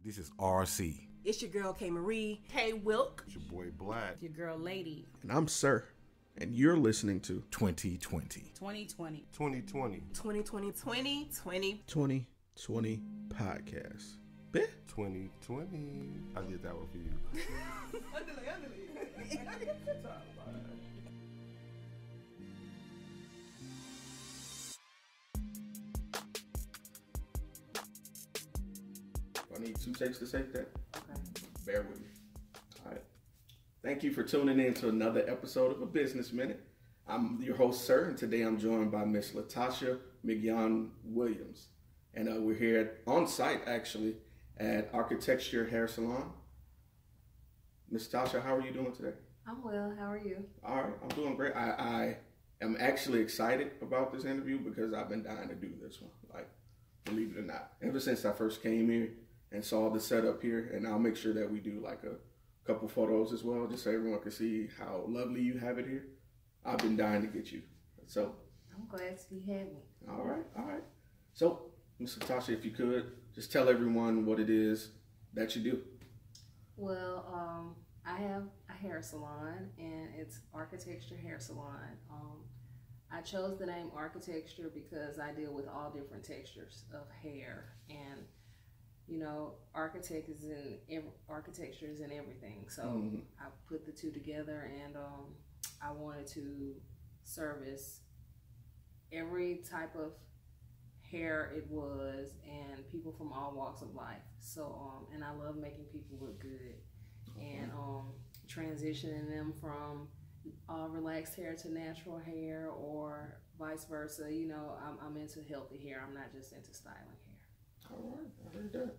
This is RC. It's your girl K Marie. Hey Wilk. It's your boy Black. Your girl Lady. And I'm Sirr. And you're listening to 2020. 2020. 2020. 2020. 2020. 2020 podcast. Bet. 2020. I did that one for you. I need 2 takes to say that. Okay. Bear with me. All right. Thank you for tuning in to another episode of A Business Minute. I'm your host, Sirr, and today I'm joined by Miss Latosha Migyon-Williams. And we're here on site, actually, at Architecture Hair Salon. Miss Tasha, how are you doing today? I'm well. How are you? All right, I'm doing great. I am actually excited about this interview because I've been dying to do this one. Like, believe it or not. Ever since I first came here and saw the setup here, and I'll make sure that we do like a couple photos as well, just so everyone can see how lovely you have it here. I've been dying to get you. So I'm glad you had me. All right. So, Ms. Latosha, if you could, just tell everyone what it is that you do. Well, I have a hair salon, and it's Architecture Hair Salon. I chose the name Architecture because I deal with all different textures of hair, and you know, architecture is in everything. So I put the two together, and I wanted to service every type of hair it was, and people from all walks of life. So and I love making people look good, and transitioning them from relaxed hair to natural hair, or vice versa. You know, I'm into healthy hair. I'm not just into styling hair. All right, I heard that.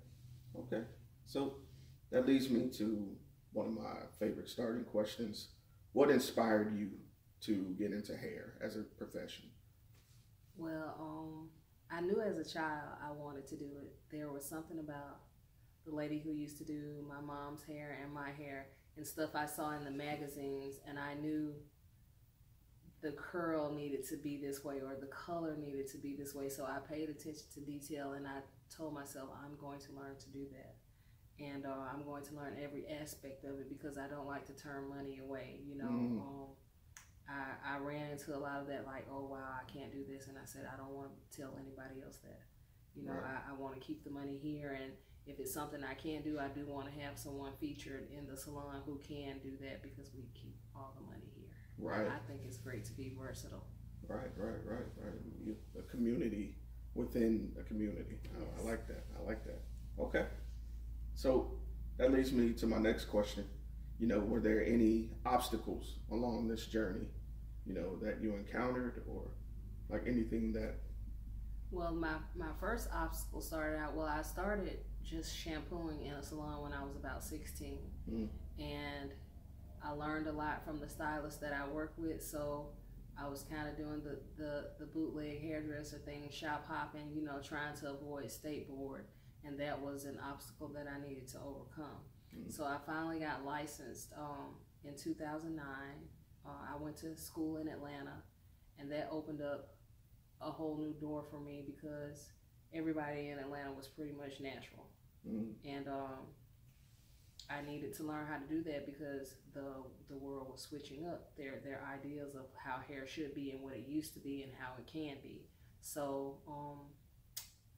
Okay, so that leads me to one of my favorite starting questions. What inspired you to get into hair as a profession? Well, I knew as a child I wanted to do it. There was something about the lady who used to do my mom's hair and my hair and stuff I saw in the magazines, and I knew the curl needed to be this way or the color needed to be this way. So I paid attention to detail, and I told myself I'm going to learn to do that. And I'm going to learn every aspect of it because I don't like to turn money away. You know, I ran into a lot of that, like, oh, wow, I can't do this. And I said, I don't want to tell anybody else that. You know, right. I want to keep the money here. And if it's something I can do, I do want to have someone featured in the salon who can do that because we keep all the money here. Right. I think it's great to be versatile. Right. A community within a community. Yes. I like that. Okay. So that leads me to my next question. You know, were there any obstacles along this journey, you know, that you encountered, or like anything that? Well, my first obstacle started out, I started just shampooing in a salon when I was about 16. And I learned a lot from the stylist that I work with, so I was kind of doing the bootleg hairdresser thing, shop hopping, you know, trying to avoid state board, and that was an obstacle that I needed to overcome. So I finally got licensed in 2009. I went to school in Atlanta, and that opened up a whole new door for me because everybody in Atlanta was pretty much natural. And I needed to learn how to do that because the world was switching up their ideas of how hair should be and what it used to be and how it can be. So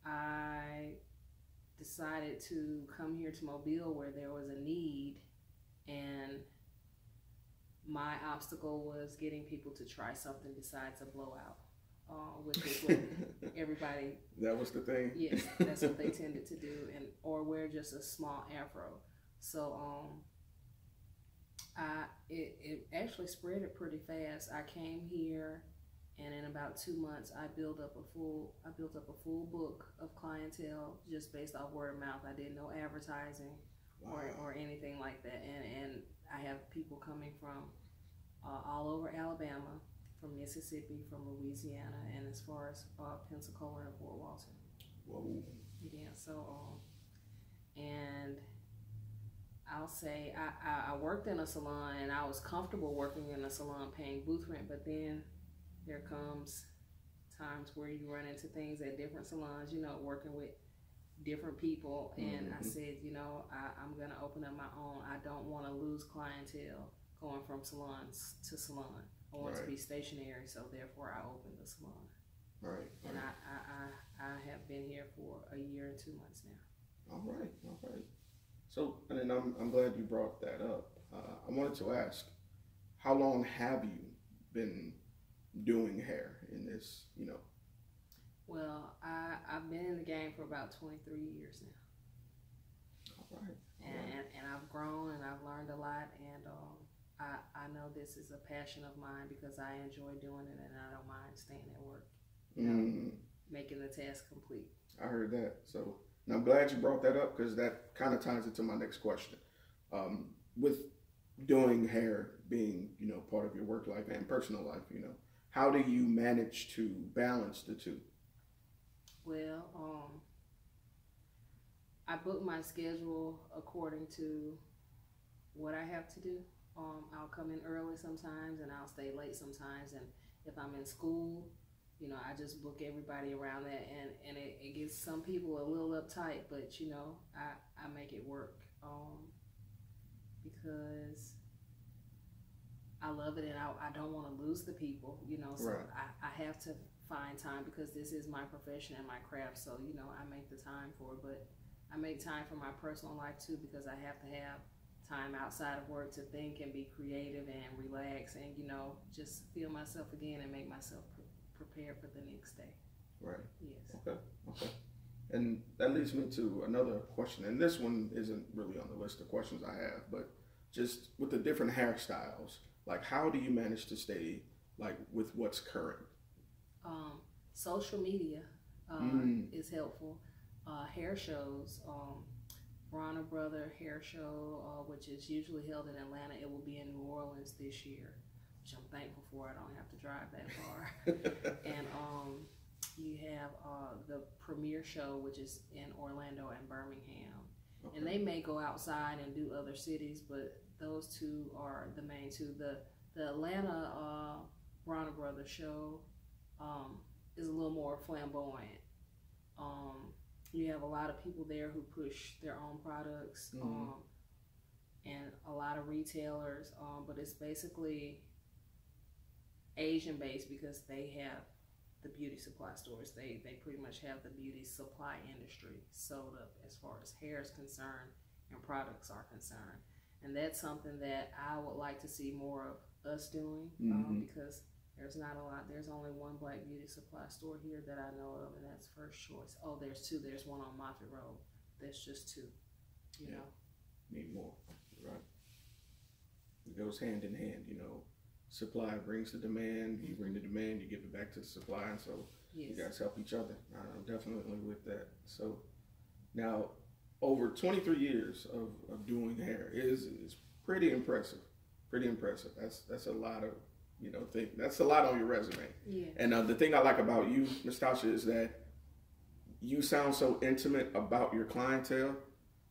I decided to come here to Mobile where there was a need, and my obstacle was getting people to try something besides a blowout, which is what everybody. That was the thing. Yes, that's what they tended to do, or wear just a small afro. So it actually spread it pretty fast. I came here, and in about 2 months, I built up a full book of clientele just based off word of mouth. I did no advertising. Wow. or anything like that. And I have people coming from all over Alabama, from Mississippi, from Louisiana, and as far as Pensacola and Fort Walton. Whoa. Yeah. So and I'll say I worked in a salon, and I was comfortable working in a salon paying booth rent, but then there comes times where you run into things at different salons, you know, working with different people, and I said, you know, I'm going to open up my own. I don't want to lose clientele going from salons to salon. I want to be stationary, so therefore I opened the salon. Right. And I have been here for a year and 2 months now. All right. So, and then I'm glad you brought that up. I wanted to ask, how long have you been doing hair in this, you know? Well, I've been in the game for about 23 years now. All right. And I've grown and I've learned a lot, and I know this is a passion of mine because I enjoy doing it and I don't mind staying at work, you know, making the task complete. I heard that. So, and I'm glad you brought that up because that kind of ties into my next question. With doing hair being, you know, part of your work life and personal life, you know, how do you manage to balance the two? Well, I book my schedule according to what I have to do. I'll come in early sometimes and I'll stay late sometimes. And if I'm in school, you know, I just book everybody around that, and it gets some people a little uptight, but you know, I make it work because I love it and I don't want to lose the people, you know, so I have to find time because this is my profession and my craft, so you know, I make the time for it, but I make time for my personal life too because I have to have time outside of work to think and be creative and relax and, you know, just feel myself again and make myself prepared for the next day. Right. Yes. Okay. And that leads me to another question, and this one isn't really on the list of questions I have, but just with the different hairstyles, like how do you manage to stay like with what's current? Social media is helpful. Hair shows, Bronner Brother Hair Show, which is usually held in Atlanta. It will be in New Orleans this year, which I'm thankful for. I don't have to drive that far. And you have the Premiere Show, which is in Orlando and Birmingham. Okay. And they may go outside and do other cities, but those two are the main two. The Atlanta Bronner Brothers Show is a little more flamboyant. You have a lot of people there who push their own products, and a lot of retailers, but it's basically Asian based because they have the beauty supply stores. They pretty much have the beauty supply industry sewed up as far as hair is concerned and products are concerned. And that's something that I would like to see more of us doing because there's not a lot. There's only one black beauty supply store here that I know of, and that's First Choice. Oh, there's two. There's one on Moffett Road. That's just two. You know. Need more, right? It goes hand in hand, you know. Supply brings the demand. You bring the demand, you give it back to the supply, and so you guys help each other. I'm definitely with that. So now, over 23 years of doing hair is pretty impressive. Pretty impressive. That's a lot of, you know, that's a lot on your resume. Yeah. And the thing I like about you, Ms. Tasha, is that you sound so intimate about your clientele.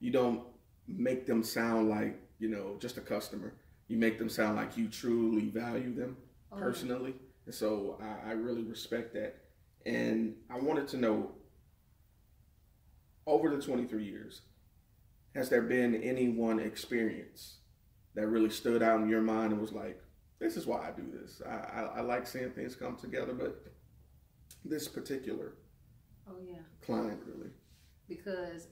You don't make them sound like, you know, just a customer. You make them sound like you truly value them personally. And so I really respect that. And I wanted to know, over the 23 years, has there been any one experience that really stood out in your mind and was like, this is why I do this. I like seeing things come together, but this particular client really. Because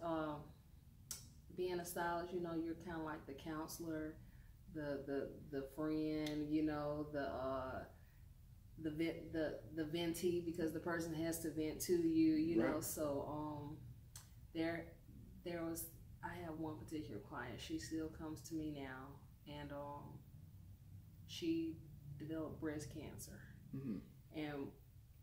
being a stylist, you know, you're kind of like the counselor, the friend, you know, the ventee, because the person has to vent to you, you know. So there was, I have one particular client. She still comes to me now, and she developed breast cancer. And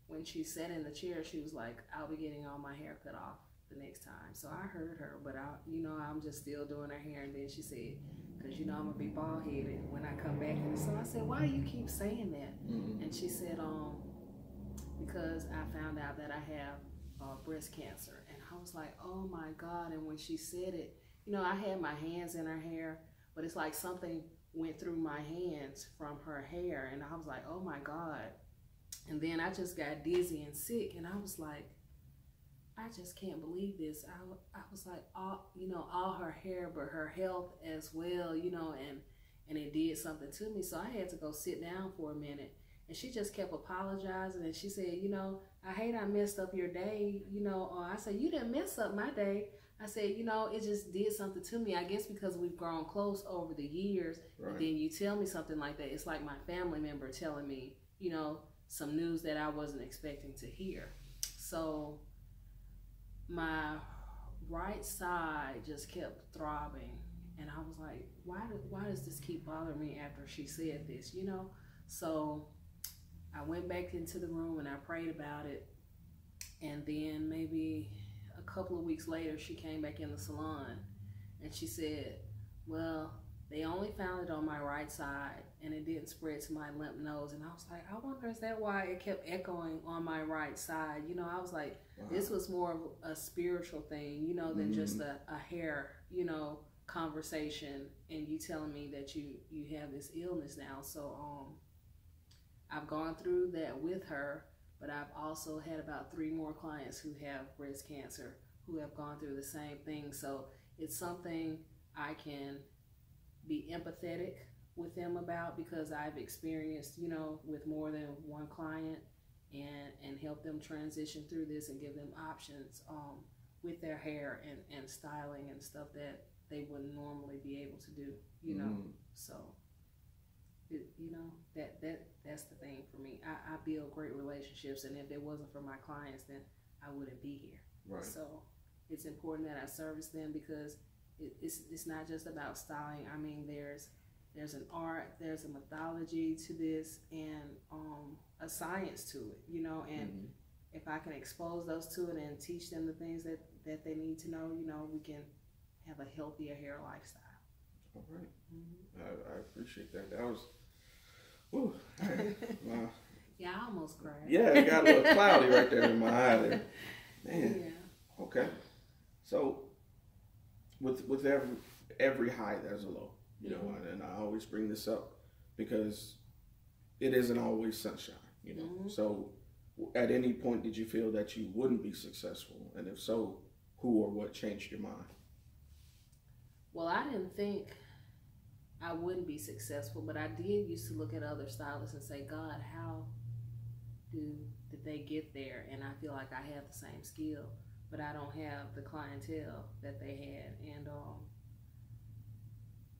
when she sat in the chair, she was like, I'll be getting all my hair cut off the next time. So I heard her, but I'm just still doing her hair. And then she said, because you know I'm gonna be bald headed when I come back. And so I said, why do you keep saying that? And she said, because I found out that I have breast cancer. And I was like, oh my God. And when she said it, you know, I had my hands in her hair, but it's like something went through my hands from her hair, and I was like, oh my God. And then I just got dizzy and sick, and I was like, I just can't believe this. I was like, all her hair, but her health as well, and it did something to me. So I had to go sit down for a minute. And she just kept apologizing. And she said, I hate I messed up your day. I said, you didn't mess up my day. I said, it just did something to me. I guess because we've grown close over the years. Right. And then you tell me something like that. It's like my family member telling me, some news that I wasn't expecting to hear. So my right side just kept throbbing. And I was like, why does this keep bothering me after she said this, So I went back into the room and I prayed about it. And then maybe a couple of weeks later, she came back in the salon and she said, well, they only found it on my right side and it didn't spread to my lymph nodes. And I was like, I wonder, is that why it kept echoing on my right side? I was like, wow. This was more of a spiritual thing, than just a hair, conversation, and you telling me that you have this illness now. So I've gone through that with her, but I've also had about 3 more clients who have breast cancer who have gone through the same thing. So it's something I can be empathetic with them about because I've experienced, with more than one client and help them transition through this and give them options with their hair and styling and stuff that they wouldn't normally be able to do, So, that's the thing for me. I build great relationships, and if it wasn't for my clients, then I wouldn't be here. Right. So it's important that I service them because it's not just about styling. I mean, there's an art, there's a mythology to this, and a science to it, and if I can expose those to it and teach them the things that they need to know, we can have a healthier hair lifestyle. All right. I appreciate that. That was, whew. Wow. Yeah, I almost cried. Yeah, it got a little cloudy right there in my eye there. Man. Yeah. Okay. So, with every high, there's a low. And I always bring this up because it isn't always sunshine. So, at any point, did you feel that you wouldn't be successful? And if so, who or what changed your mind? Well, I didn't think I wouldn't be successful, but I did used to look at other stylists and say, God, how did they get there? And I feel like I have the same skill, but I don't have the clientele that they had. And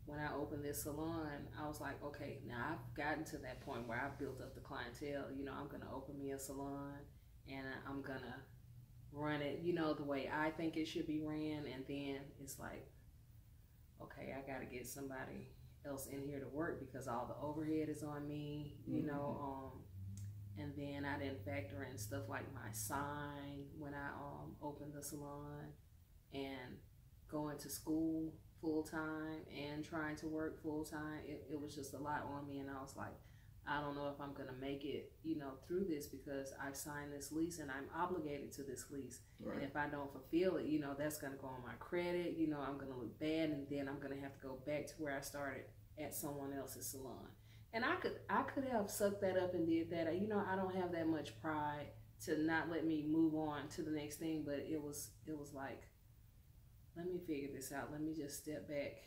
when I opened this salon, I was like, okay, now I've gotten to that point where I've built up the clientele. I'm going to open me a salon and I'm going to run it, the way I think it should be ran. And then it's like, okay, I got to get somebody else in here to work because all the overhead is on me, and then I didn't factor in stuff like my sign when I opened the salon and going to school full time and trying to work full time. It was just a lot on me, and I was like, I don't know if I'm going to make it, through this because I've signed this lease and I'm obligated to this lease. Right. And if I don't fulfill it, that's going to go on my credit, I'm going to look bad, and then I'm going to have to go back to where I started at someone else's salon. And I could have sucked that up and did that. I don't have that much pride to not let me move on to the next thing, but it was like, let me figure this out. Let me just step back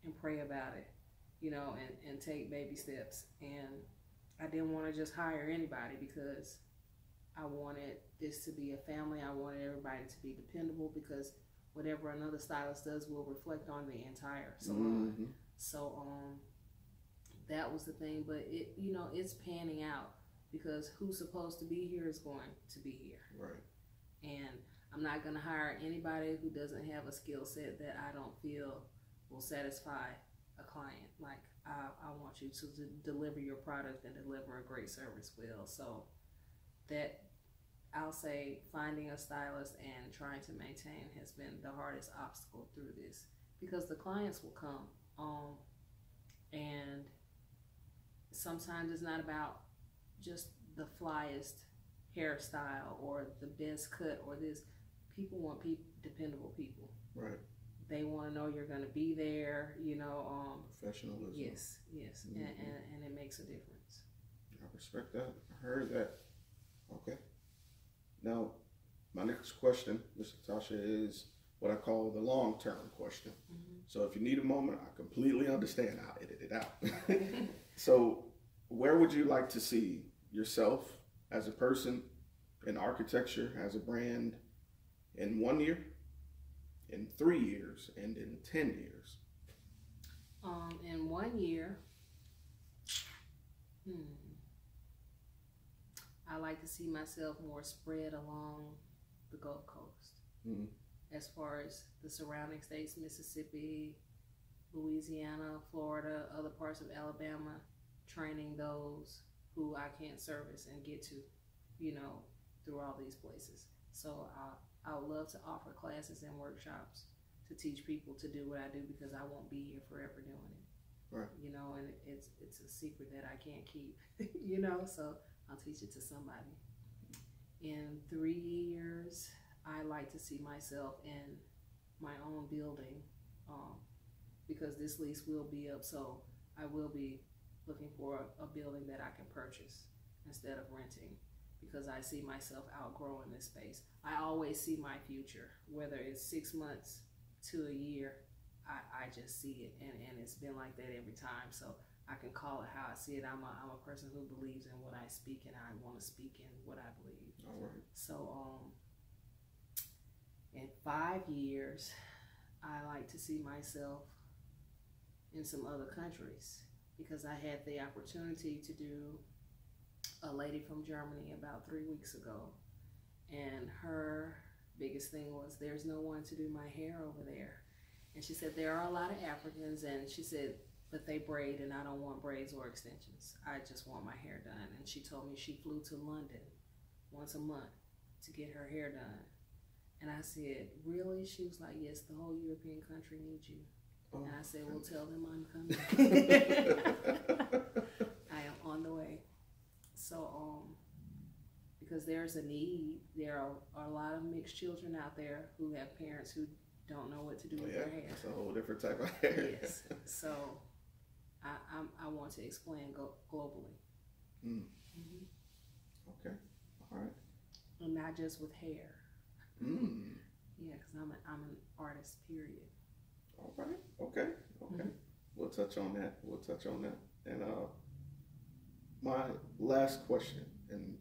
and pray about it, and take baby steps. And I didn't want to just hire anybody because I wanted this to be a family. I wanted everybody to be dependable because whatever another stylist does will reflect on the entire salon. Mm-hmm. So that was the thing. But it's panning out because who's supposed to be here is going to be here. Right. And I'm not going to hire anybody who doesn't have a skill set that I don't feel will satisfy a client. Like, I want you to deliver your product and deliver a great service well. So that, I'll say, finding a stylist and trying to maintain has been the hardest obstacle through this because the clients will come and sometimes it's not about just the flyest hairstyle or the best cut or this. People want dependable people. Right. They want to know you're going to be there, professionalism. Yes. Mm-hmm. And it makes a difference. I respect that. I heard that. Okay. Now, My next question, Ms. Latosha, is what I call the long-term question. So if you need a moment, I completely understand. I'll edit it out. So where would you like to see yourself as a person, in architecture, as a brand, in 1 year, in 3 years, and in 10 years? In 1 year, I like to see myself more spread along the Gulf Coast. As far as the surrounding states, Mississippi, Louisiana, Florida, other parts of Alabama, training those who I can't service and get to, through all these places. So I would love to offer classes and workshops to teach people to do what I do, because I won't be here forever doing it. Right. And it's a secret that I can't keep, so I'll teach it to somebody. In 3 years, I like to see myself in my own building, because this lease will be up, so I will be looking for a building that I can purchase instead of renting, because I see myself outgrowing this space. I always see my future, whether it's 6 months to a year, I just see it, and it's been like that every time, so I can call it how I see it. I'm a person who believes in what I speak, and I want to speak in what I believe. All right. So in 5 years, I like to see myself in some other countries, because I had the opportunity to do a lady from Germany about 3 weeks ago, and her biggest thing was, there's no one to do my hair over there. And she said, there are a lot of Africans, and she said, but they braid, and I don't want braids or extensions. I just want my hair done. And she told me she flew to London once a month to get her hair done. And I said, really? She was like, yes, the whole European country needs you. And I said, well, tell them I'm coming. I am on the way. So, because there's a need, there are a lot of mixed children out there who have parents who don't know what to do with their hair. It's a whole different type of hair. Yes. So, I want to explain globally. Okay. All right. And not just with hair. Yeah, because I'm an artist, period. All right. Okay. We'll touch on that. And my last question, and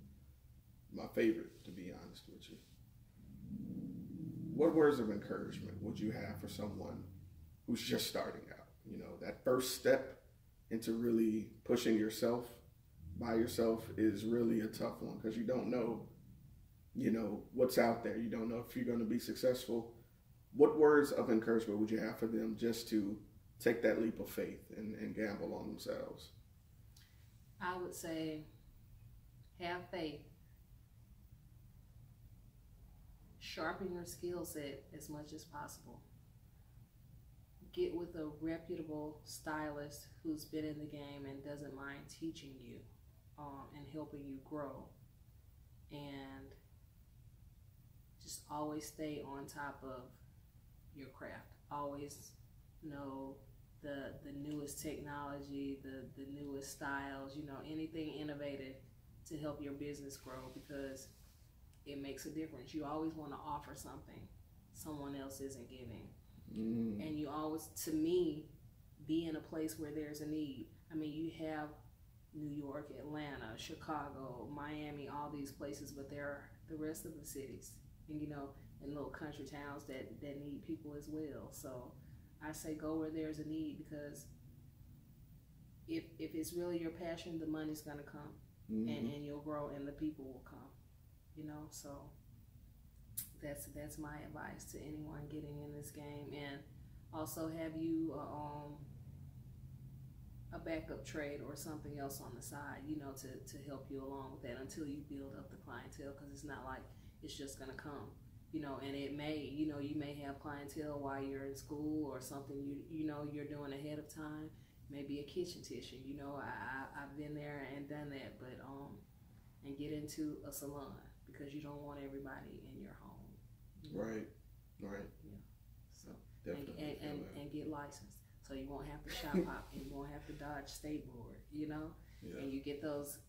my favorite, to be honest with you. What words of encouragement would you have for someone who's just starting out? That first step into really pushing yourself by yourself is really a tough one, because you don't know, what's out there. You don't know if you're going to be successful. What words of encouragement would you have for them just to take that leap of faith and gamble on themselves? I would say, have faith. Sharpen your skill set as much as possible. Get with a reputable stylist who's been in the game and doesn't mind teaching you and helping you grow. And just always stay on top of your craft. Always know the newest technology, the newest styles, anything innovative to help your business grow, because it makes a difference. You always want to offer something someone else isn't giving. And you always, to me, be in a place where there's a need. I mean, you have New York, Atlanta, Chicago, Miami, all these places, but there are the rest of the cities, and in little country towns that need people as well. So I say go where there's a need, because if it's really your passion, the money's gonna come, and you'll grow, and the people will come. So that's my advice to anyone getting in this game. And also have you a backup trade or something else on the side, to help you along with that until you build up the clientele, because it's not like it's just gonna come, and it may, you may have clientele while you're in school or something, you're doing ahead of time, maybe a kitchen tissue, I've been there and done that, but and get into a salon, because you don't want everybody in your home. Right. Yeah. So Definitely. and get licensed, so you won't have to shop hop, and you won't have to dodge state board, Yeah. And you get those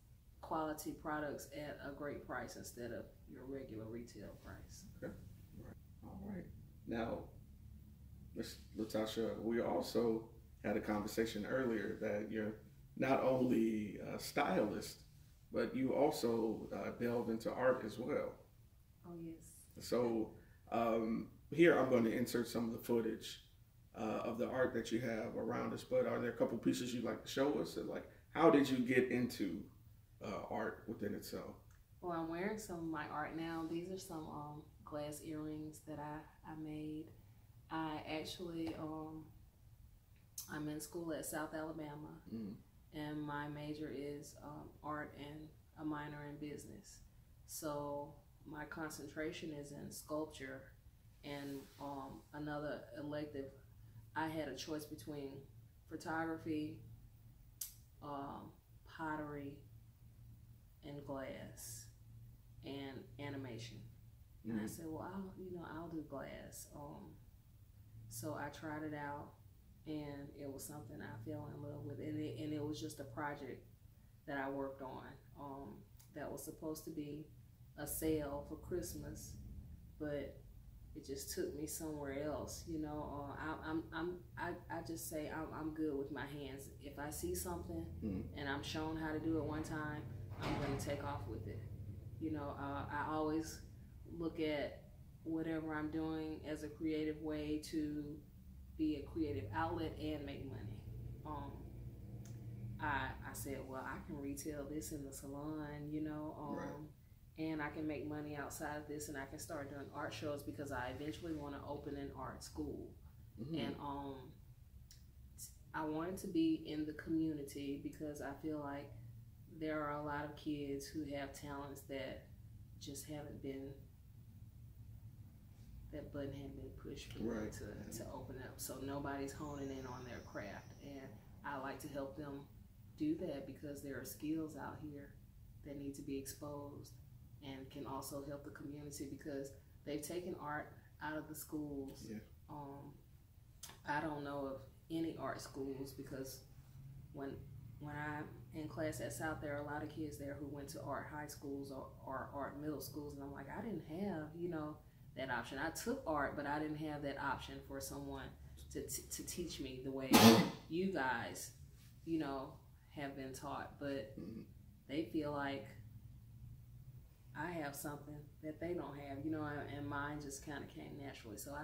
quality products at a great price instead of your regular retail price. Okay. Right. All right. Now, Ms. Latosha, we also had a conversation earlier that you're not only a stylist, but you also delve into art as well. Oh, yes. So here I'm going to insert some of the footage of the art that you have around us, but are there a couple pieces you'd like to show us? And like, how did you get into art within itself? Well, I'm wearing some of my art now. These are some glass earrings that I made. I actually, I'm in school at South Alabama, and my major is art and a minor in business. So my concentration is in sculpture, and another elective, I had a choice between photography, pottery, and glass, and animation. And I said, well, I'll do glass. So I tried it out, and it was something I fell in love with, and it was just a project that I worked on that was supposed to be a sale for Christmas, but it just took me somewhere else. I just say I'm good with my hands. If I see something and I'm shown how to do it one time, I'm going to take off with it. I always look at whatever I'm doing as a creative way to be a creative outlet and make money. I said, well, I can retail this in the salon, Right. And I can make money outside of this, and I can start doing art shows because I eventually want to open an art school. And I wanted to be in the community because I feel like there are a lot of kids who have talents that just haven't been, that button hadn't been pushed for them to open up. So nobody's honing in on their craft, and I like to help them do that because there are skills out here that need to be exposed, and can also help the community because they've taken art out of the schools. Yeah. I don't know of any art schools because when I'm in class at South, there are a lot of kids there who went to art high schools or art middle schools, and I'm like, I didn't have, that option. I took art, but I didn't have that option for someone to teach me the way you guys, have been taught. But they feel like I have something that they don't have, and mine just kind of came naturally. So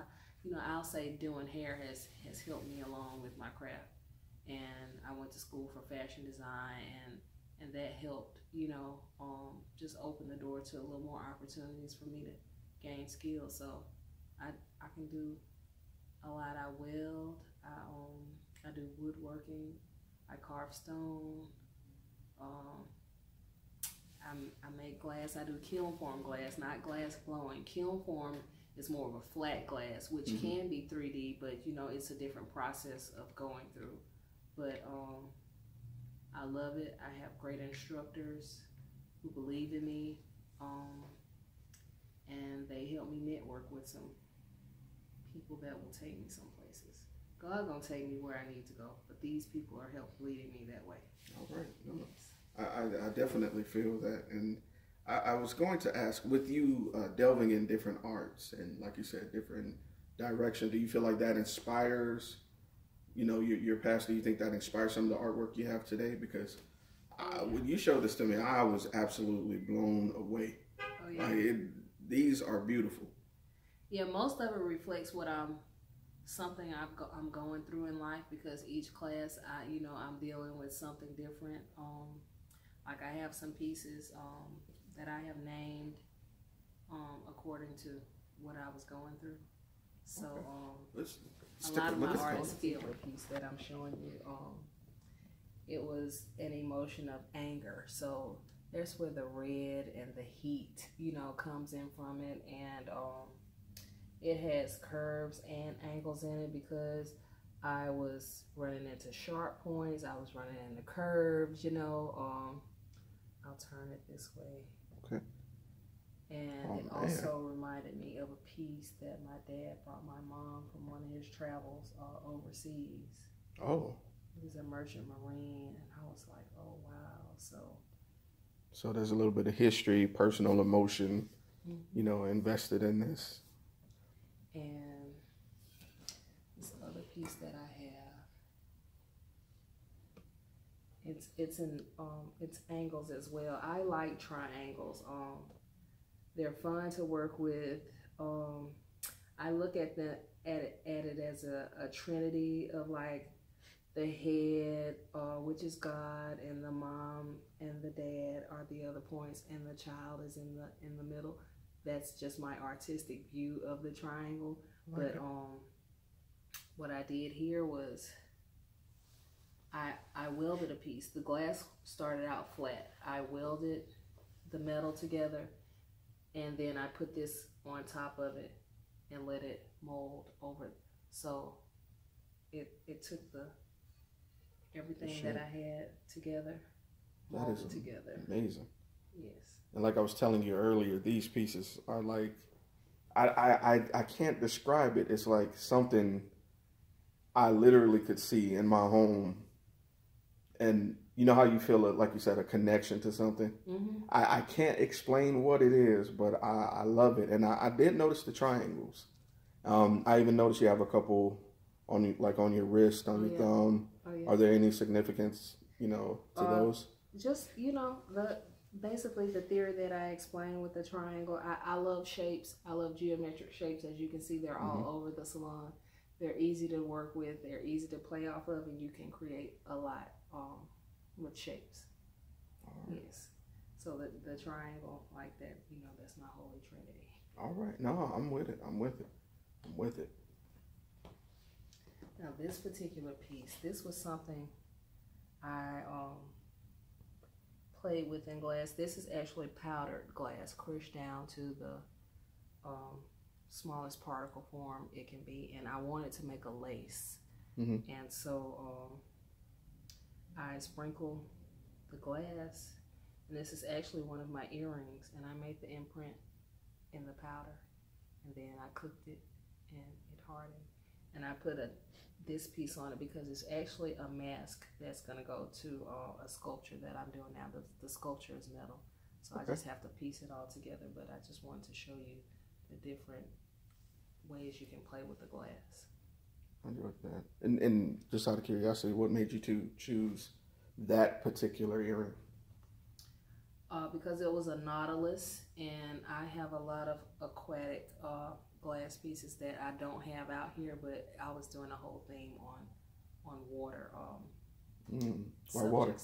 I'll say doing hair has helped me along with my craft. And I went to school for fashion design, and that helped, just open the door to a little more opportunities for me to gain skills. So I can do a lot. I weld, I do woodworking, I carve stone, I make glass. I do kiln form glass, not glass blowing. Kiln form is more of a flat glass, which can be 3D, but it's a different process of going through. But I love it. I have great instructors who believe in me, and they help me network with some people that will take me some places. God gonna take me where I need to go, but these people are leading me that way. All right. No, I definitely feel that, and I was going to ask, with you delving in different arts and, like you said, different direction, do you feel like that inspires, your past? Do you think that inspires some of the artwork you have today? Because when you showed this to me, I was absolutely blown away. Oh yeah. These are beautiful. Yeah, most of it reflects what I'm going through in life, because each class, I'm dealing with something different. Like I have some pieces that I have named according to what I was going through. So a lot of my art is filled with a piece that I'm showing you. It was an emotion of anger. So there's where the red and the heat, comes in from it, and it has curves and angles in it because I was running into sharp points. I was running into curves, I'll turn it this way. Okay. And it also reminded me of a piece that my dad brought my mom from one of his travels overseas. Oh. He was a merchant marine, and I was like, oh wow. So So there's a little bit of history, personal emotion, you know, invested in this. And this other piece that I have, it's angles as well. I like triangles. They're fun to work with. I look at it as a trinity of like the head, which is God, and the mom and the dad are the other points, and the child is in the middle. That's just my artistic view of the triangle. Okay. But what I did here was I welded a piece. The glass started out flat. I welded the metal together, and then I put this on top of it and let it mold over. So it took everything that I had together, molded together. Amazing. Yes. And like I was telling you earlier, these pieces are like, I can't describe it. It's like something I literally could see in my home. And you know how you feel, like you said, a connection to something? Mm-hmm. I can't explain what it is, but I love it. And I did notice the triangles. I even noticed you have a couple on your wrist, on your thumb. Oh, yeah. Are there any significance, you know, to those? Just, you know, basically the theory that I explained with the triangle. I love shapes. I love geometric shapes. As you can see, they're all over the salon. They're easy to work with. They're easy to play off of, and you can create a lot with shapes. Right. Yes. So the triangle like that, you know, that's my holy trinity. All right. No, I'm with it. I'm with it. Now this particular piece, this was something I played with in glass. This is actually powdered glass, crushed down to the smallest particle form it can be, and I wanted to make a lace. And so I sprinkle the glass, and this is actually one of my earrings, and I made the imprint in the powder, and then I cooked it and it hardened, and I put this piece on it because it's actually a mask that's going to go to a sculpture that I'm doing now. The sculpture is metal, so I just have to piece it all together, but I just wanted to show you the different ways you can play with the glass. I enjoyed that. And just out of curiosity, what made you to choose that particular earring? Because it was a nautilus, and I have a lot of aquatic glass pieces that I don't have out here, but I was doing a whole theme on water. Why water?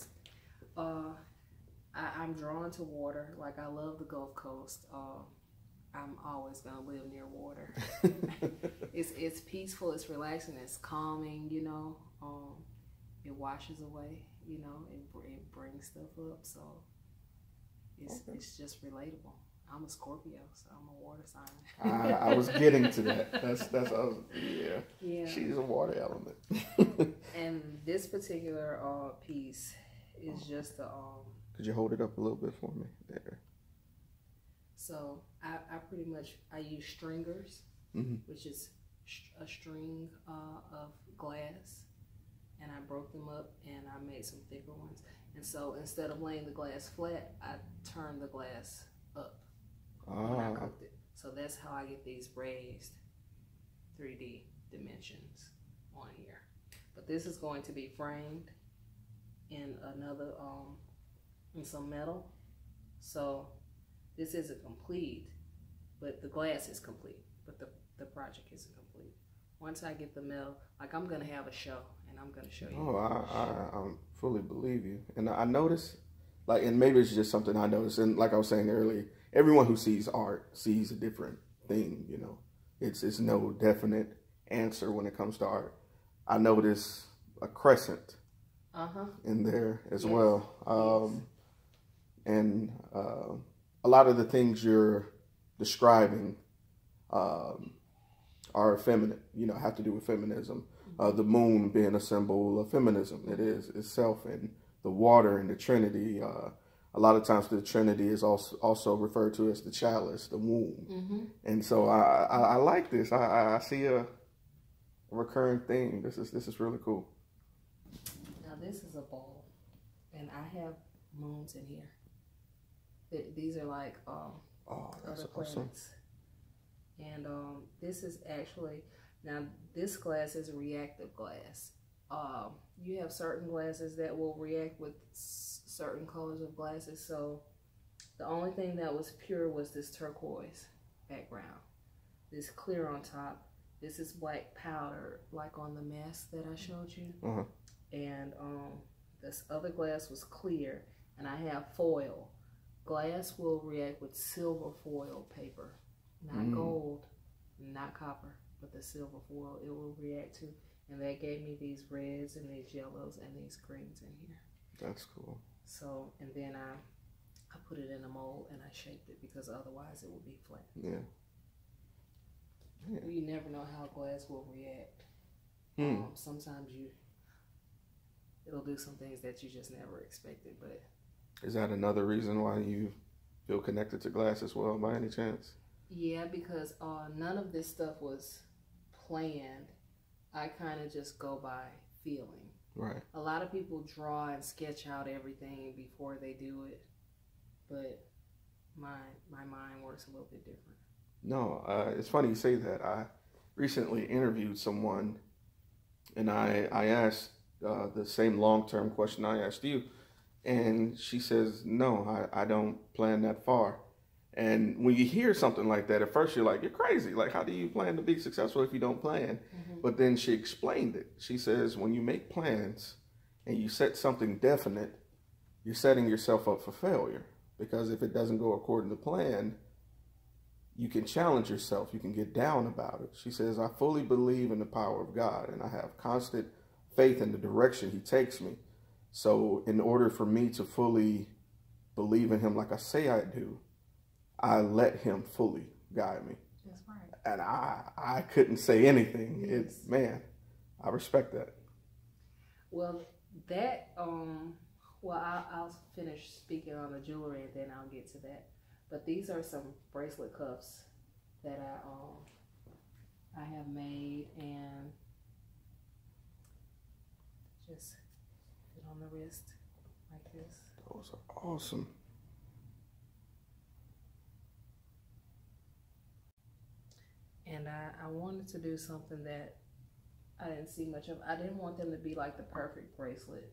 I'm drawn to water. Like, I love the Gulf Coast. I'm always gonna live near water. It's peaceful, it's relaxing, it's calming, you know. It washes away, you know, it brings stuff up, so it's just relatable. I'm a Scorpio, so I'm a water sign. I was getting to that. That's yeah. She's a water element. And this particular piece is just the Could you hold it up a little bit for me? There. So I pretty much use stringers, which is a string of glass, and I broke them up and I made some thicker ones. And so instead of laying the glass flat, I turned the glass up when I cooked it. So that's how I get these raised 3D dimensions on here. But this is going to be framed in another in some metal. So this isn't complete, but the glass is complete, but the project isn't complete. Once I get the metal, like, I'm gonna have a show, and I'm gonna show you. Oh, I fully believe you. And I notice, like, and maybe it's just something I noticed, and like I was saying earlier, everyone who sees art sees a different thing, you know. It's no definite answer when it comes to art. I notice a crescent in there as well. And a lot of the things you're describing are feminine, you know, have to do with feminism. The moon being a symbol of feminism, it is itself, and the water and the Trinity. A lot of times the Trinity is also referred to as the chalice, the womb. And so I like this. I see a recurring theme. This is really cool. Now this is a bowl, and I have moons in here. These are like Oh, that's other awesome. planets. And this is actually, now this glass is a reactive glass. You have certain glasses that will react with certain colors of glasses. So the only thing that was pure was this turquoise background. This clear on top. This is black powder, like on the mask that I showed you. Uh-huh. And this other glass was clear, and I have foil. Glass will react with silver foil paper, not gold, not copper, but the silver foil it will react to. And that gave me these reds and these yellows and these greens in here. That's cool. So, and then I put it in a mold and I shaped it because otherwise it would be flat. Yeah. You never know how glass will react. Sometimes it'll do some things that you just never expected. But is that another reason why you feel connected to glass as well, by any chance? yeah, because none of this stuff was planned. I kind of just go by feeling. Right. A lot of people draw and sketch out everything before they do it, but my mind works a little bit different. No, it's funny you say that. I recently interviewed someone, and I asked the same long-term question I asked you, and she says, no, I don't plan that far. And when you hear something like that, at first you're like, you're crazy. Like, how do you plan to be successful if you don't plan? But then she explained it. She says, when you make plans and you set something definite, you're setting yourself up for failure. Because if it doesn't go according to plan, you can challenge yourself. You can get down about it. She says, I fully believe in the power of God, and I have constant faith in the direction he takes me. So in order for me to fully believe in him like I say I do, I let him fully guide me. That's right. And I couldn't say anything. Yes. Man, I respect that. Well, that I'll finish speaking on the jewelry and then I'll get to that. But these are some bracelet cuffs that I have made and just fit on the wrist like this. Those are awesome. And I wanted to do something that I didn't see much of. I didn't want them to be like the perfect bracelet.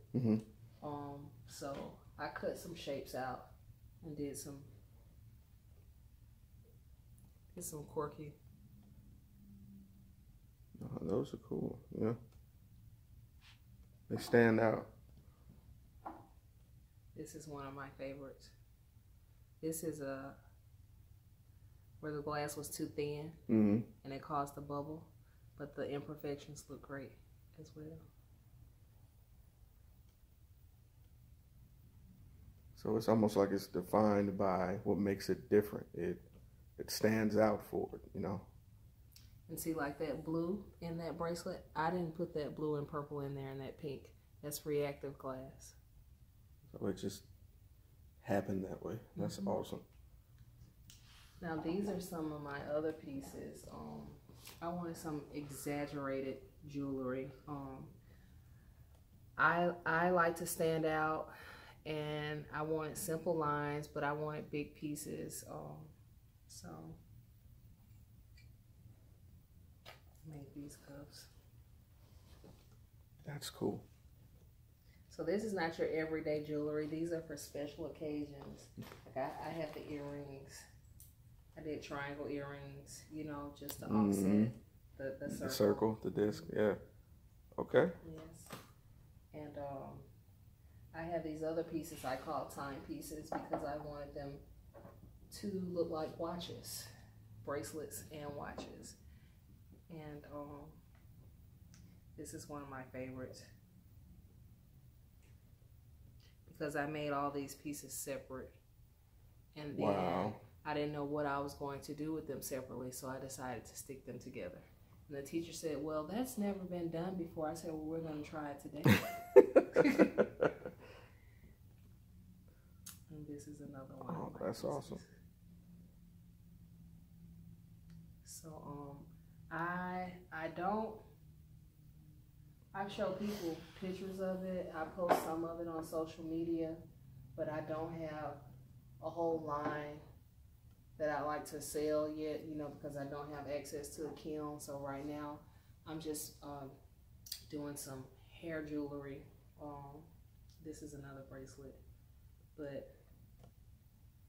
So I cut some shapes out and did some quirky. Oh, those are cool. Yeah, they stand out. This is one of my favorites. This is where the glass was too thin and it caused a bubble, but the imperfections look great as well. So it's almost like it's defined by what makes it different. It stands out for it, you know. And see, like that blue in that bracelet, I didn't put that blue and purple in there and that pink. That's reactive glass. So it just happened that way. That's awesome. Now these are some of my other pieces. I wanted some exaggerated jewelry. I like to stand out, and I wanted simple lines, but I wanted big pieces. So make these cuffs. That's cool. So this is not your everyday jewelry. These are for special occasions. Like I have the earrings. I did triangle earrings, you know, just to offset the circle. The circle, the disc, yeah. Okay. Yes. And I have these other pieces I call timepieces because I wanted them to look like watches, bracelets and watches. And this is one of my favorites because I made all these pieces separate. And then I didn't know what I was going to do with them separately, so I decided to stick them together. And the teacher said, well, that's never been done before. I said, well, we're going to try it today. And this is another one. Oh, that's awesome. So I show people pictures of it. I post some of it on social media, but I don't have a whole line that I like to sell yet, you know, because I don't have access to a kiln. So right now I'm just doing some hair jewelry. This is another bracelet, but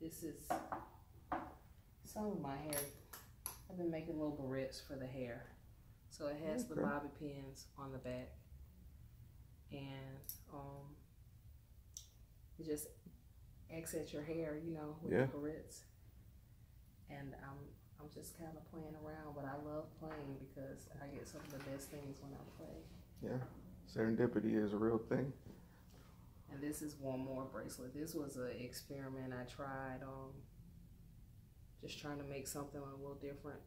this is some of my hair. I've been making little barrettes for the hair. So it has the bobby pins on the back, and it just accents your hair, you know, with the barrettes. And I'm just kind of playing around, but I love playing because I get some of the best things when I play. Yeah, serendipity is a real thing. And this is one more bracelet. This was an experiment I tried, just trying to make something a little different.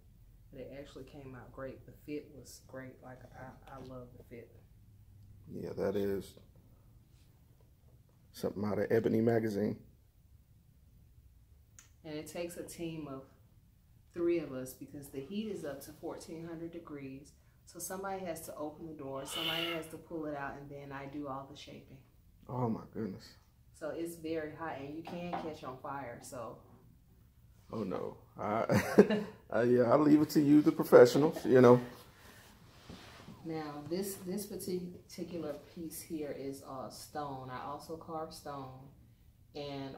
But it actually came out great. The fit was great. Like, I love the fit. Yeah, that is something out of Ebony magazine. And it takes a team of 3 of us because the heat is up to 1400 degrees. So somebody has to open the door, somebody has to pull it out, and then I do all the shaping. Oh my goodness. So it's very hot, and you can catch on fire, so. Oh no. Yeah, I'll leave it to you, the professionals, you know. Now, this particular piece here is stone. I also carved stone, and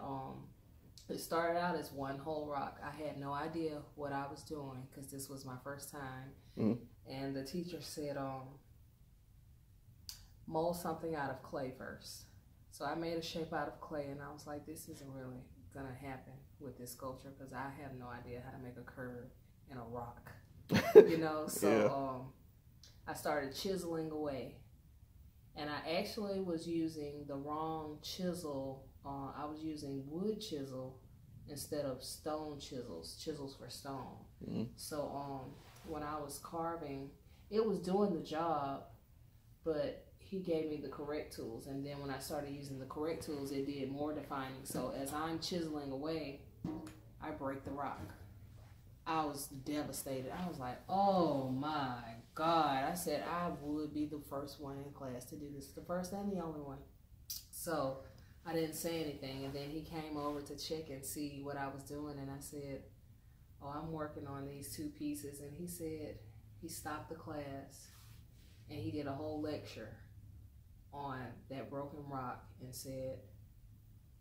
it started out as one whole rock. I had no idea what I was doing because this was my first time. And the teacher said, mold something out of clay first. So I made a shape out of clay, and I was like, this isn't really gonna happen with this sculpture because I have no idea how to make a curve in a rock, you know? So I started chiseling away, and I actually was using the wrong chisel. I was using wood chisel instead of stone chisels for stone. So when I was carving, it was doing the job, but he gave me the correct tools, and then when I started using the correct tools, it did more defining. So as I'm chiseling away, I break the rock. I was devastated. I was like, oh my God. I said I would be the first one in class to do this, the first and the only one. So I didn't say anything, and then he came over to check and see what I was doing, and I said, oh, I'm working on these 2 pieces. And he said, he stopped the class, and he did a whole lecture on that broken rock and said,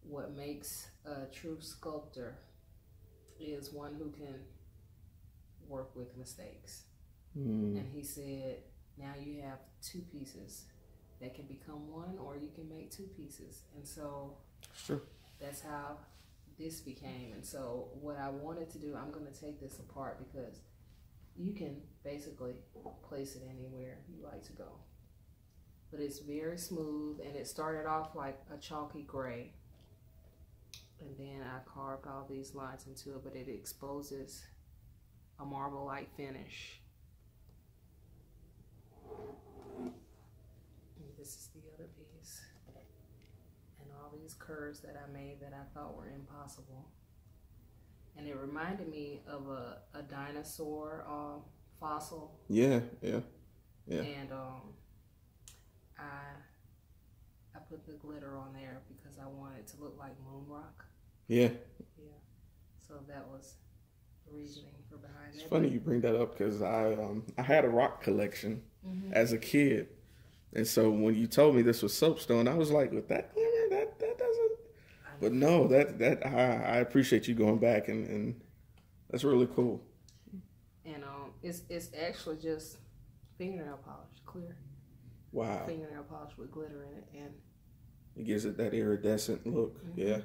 what makes a true sculptor is one who can work with mistakes. And he said, now you have 2 pieces that can become one, or you can make 2 pieces. And so that's how this became. And so what I wanted to do, I'm going to take this apart because you can basically place it anywhere you like to go. But it's very smooth, and it started off like a chalky gray. And then I carved all these lines into it, but it exposes a marble-like finish. And this is the other piece. And all these curves that I made that I thought were impossible. And it reminded me of a dinosaur fossil. Yeah. And I put the glitter on there because I wanted it to look like moon rock. Yeah. So that was the reasoning for behind it. It's funny you bring that up because I had a rock collection as a kid, and so when you told me this was soapstone, I was like, with that glitter, that doesn't. But no, that I appreciate you going back, and that's really cool. And it's actually just fingernail polish, clear. Wow. Fingernail polish with glitter in it, and it gives it that iridescent look. Yeah.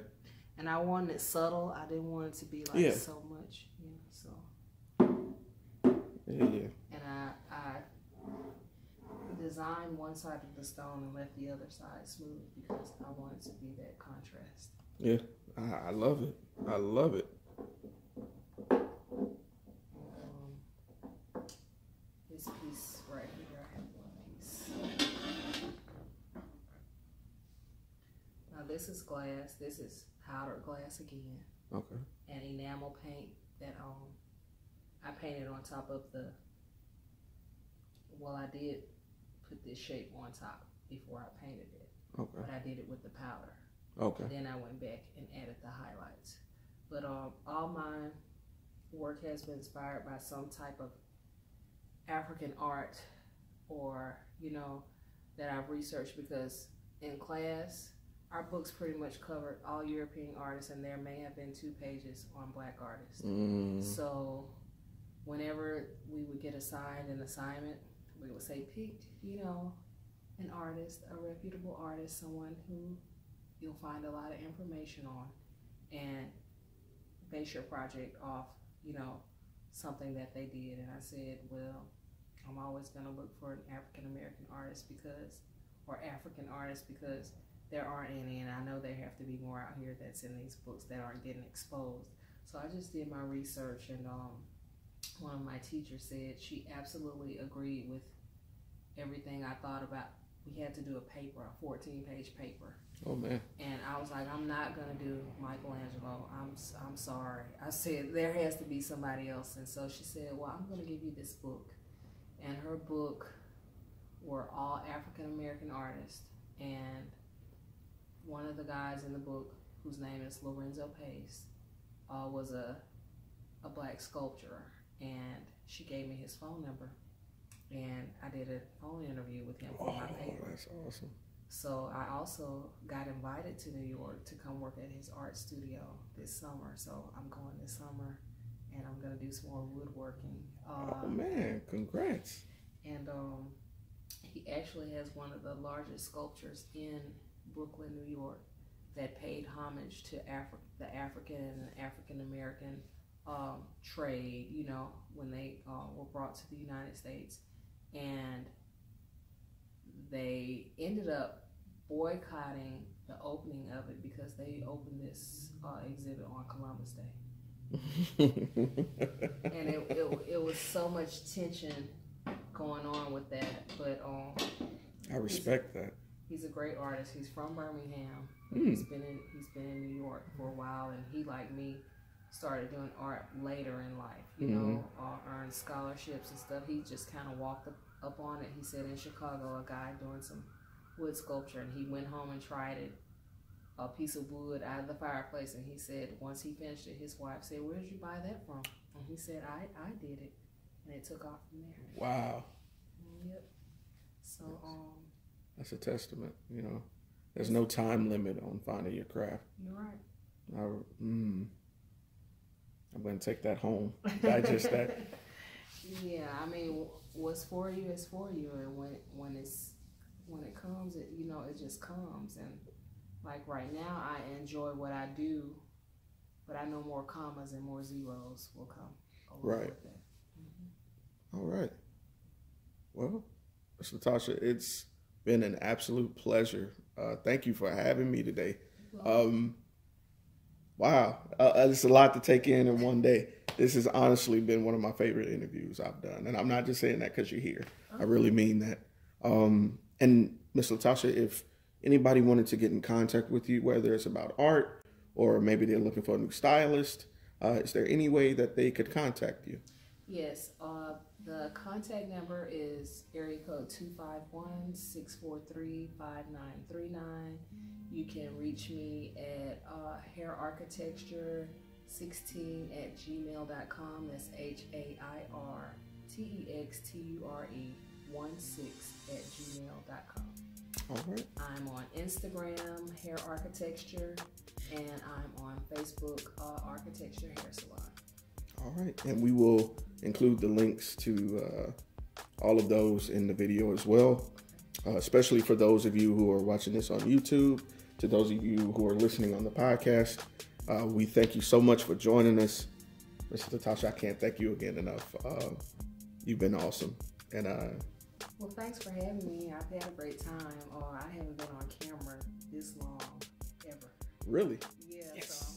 And I wanted it subtle. I didn't want it to be like so much, so. Yeah. And I designed one side of the stone and left the other side smooth because I wanted to be that contrast. Yeah, I love it. I love it. This piece right here, I have one piece. Now this is glass. This is powdered glass again. Okay. And enamel paint that I painted on top of the. Well, I did put this shape on top before I painted it. Okay. But I did it with the powder. Okay. And then I went back and added the highlights. But all my work has been inspired by some type of African art, or that I've researched, because in class our books pretty much covered all European artists, and there may have been 2 pages on Black artists. So whenever we would get assigned an assignment, we would say pick an artist, a reputable artist, someone who you'll find a lot of information on, and base your project off something that they did. And I said, well, I'm always going to look for an African American artist or African artist, because there aren't any, and I know there have to be more out here that's in these books that aren't getting exposed. So I just did my research, and one of my teachers said she absolutely agreed with everything I thought about. We had to do a paper, a 14-page paper. Oh man! And I was like, I'm not gonna do Michelangelo. I'm sorry. I said there has to be somebody else. And so she said, well, I'm gonna give you this book. And her book were all African American artists. And one of the guys in the book, whose name is Lorenzo Pace, was a Black sculptor. And she gave me his phone number. And I did a phone interview with him for my paper. That's awesome. So I also got invited to New York to come work at his art studio this summer. So I'm going this summer, and I'm going to do some more woodworking. Oh man, congrats. And he actually has one of the largest sculptures in Brooklyn, New York, that paid homage to the African and African American trade, when they were brought to the United States. And they ended up boycotting the opening of it because they opened this exhibit on Columbus Day. And it was so much tension going on with that. But I respect that. He's a great artist. He's from Birmingham. He's been in New York for a while, and he, like me, started doing art later in life, earned scholarships and stuff. He just kind of walked up on it. He said in Chicago, a guy doing some wood sculpture, and he went home and tried it, a piece of wood out of the fireplace, and he said once he finished it, his wife said, where did you buy that from? And he said, I did it, and it took off from there. Wow. Yep. So that's a testament, There's no time limit on finding your craft. You're right. I'm going to take that home, digest that. Yeah, I mean, what's for you is for you, and when it comes, it just comes. And like right now, I enjoy what I do, but I know more commas and more zeros will come along with that. All right. Well, Ms. Latosha, it's been an absolute pleasure. Thank you for having me today. Wow, it's a lot to take in one day. This has honestly been one of my favorite interviews I've done. And I'm not just saying that because you're here. I really mean that. And Ms. Latosha, if anybody wanted to get in contact with you, whether it's about art or maybe they're looking for a new stylist, is there any way that they could contact you? Yes, the contact number is area code 251-643-5939. You can reach me at hairarchitecture16@gmail.com. That's HAIRTEXTURE16@gmail.com. All right. I'm on Instagram, Hair Architecture, and I'm on Facebook, Architecture Hair Salon. All right. And we will include the links to all of those in the video as well, especially for those of you who are watching this on YouTube. To those of you who are listening on the podcast, we thank you so much for joining us. Ms. Latosha, I can't thank you again enough. You've been awesome. And well, thanks for having me. I've had a great time. I haven't been on camera this long, ever. Really? Yeah. Yes. So